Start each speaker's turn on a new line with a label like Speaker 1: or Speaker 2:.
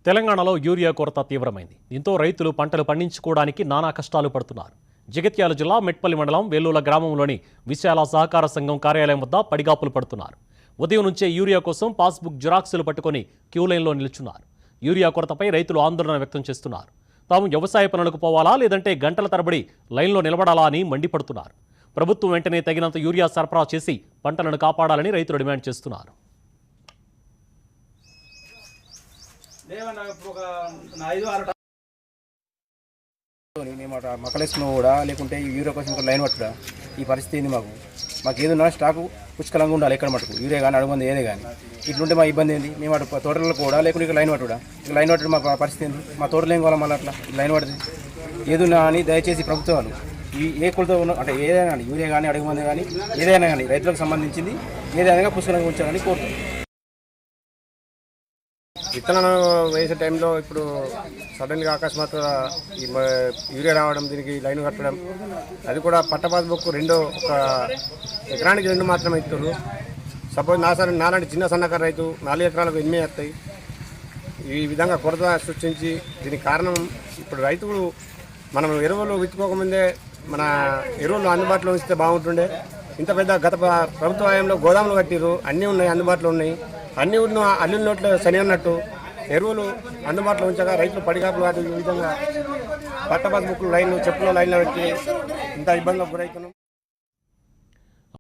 Speaker 1: తెలంగాణలో యూరియా కొరత తీవ్రమైంది. దీంతో రైతులు పంటలు పండించుకోవడానికి నానా కష్టాలు పడుతున్నారు. జగిత్యాల జిల్లా మెట్పల్లి మండలం వేలూల గ్రామంలోని విశాల సహకార సంఘం కార్యాలయం వద్ద పడిగాపులు పడుతున్నారు. ఉదయం నుంచే యూరియా కోసం పాస్బుక్ జిరాక్సులు పట్టుకొని క్యూ లైన్లో నిలుచున్నారు. యూరియా కొరతపై రైతులు ఆందోళన వ్యక్తం చేస్తున్నారు. తాము వ్యవసాయ పనులకు పోవాలా లేదంటే గంటల తరబడి లైన్లో నిలబడాలా అని మండిపడుతున్నారు. ప్రభుత్వం వెంటనే తగినంత యూరియా సరఫరా చేసి పంటలను కాపాడాలని రైతులు డిమాండ్ చేస్తున్నారు.
Speaker 2: మేము మక్కలేసుకున్నా కూడా లేకుంటే యూరియా కోసం లైన్ పట్టుడా ఈ పరిస్థితి ఏంది. మాకు ఏదన్నా స్టాకు పుష్కలంగా ఉండాలి. ఎక్కడ మటుకు యూరియా కానీ అడుగుంది ఏదే కానీ ఇట్లుంటే మా ఇబ్బంది ఏంది. మేము అటు తోటలలో కూడా లేకుంటే ఇక లైన్ పట్టుడా లైన్ పట్టడం మా పరిస్థితి ఏంది. మా తోటలు ఏం కావాలి మళ్ళీ అట్లా లైన్ పడుతుంది ఏదున్నా అని దయచేసి ప్రభుత్వాలు ఏ కులతో ఉన్న అంటే ఏదైనా కానీ యూరియా కానీ అడుగుమంది కానీ ఏదైనా కానీ రైతులకు సంబంధించింది ఏదైనా పుష్కలంగా ఉంచాలని కోరుతుంది.
Speaker 3: విత్తనాలు వేసే టైంలో ఇప్పుడు సడన్గా అకస్మాత్తుగా ఈ యూరియా రావడం, దీనికి లైన్ కట్టడం, అది కూడా పట్ట పాస్బుక్ ఒక ఎకరానికి 2 మాత్రమే ఇస్తారు. సపోజ్ నాలాంటి చిన్న సన్నకారు రైతు 4 ఎకరాలకు 8 వస్తాయి. ఈ విధంగా కొరత సృష్టించి దీనికి కారణం ఇప్పుడు రైతులు మనం ఎరువులు విత్తుకోకముందే మన ఎరువులు అందుబాటులో ఉంచితే బాగుంటుండే. ఇంత పెద్ద గత ప్రభుత్వ హయాంలో గోదాములు కట్టిరు, అన్నీ ఉన్నాయి, అందుబాటులో ఉన్నాయి. అన్నీ ఉన్న అల్లుల నోట్లో శని అన్నట్టు ఎరువులు అందుబాటులో ఉంచగా రైతులు పడిగాపులు వాటి ఈ విధంగా పట్ట పాస్బుక్లు లైన్లు చెప్పుల లైన్లో పెట్టి ఇంత ఇబ్బందులకు గురవుతున్నాం.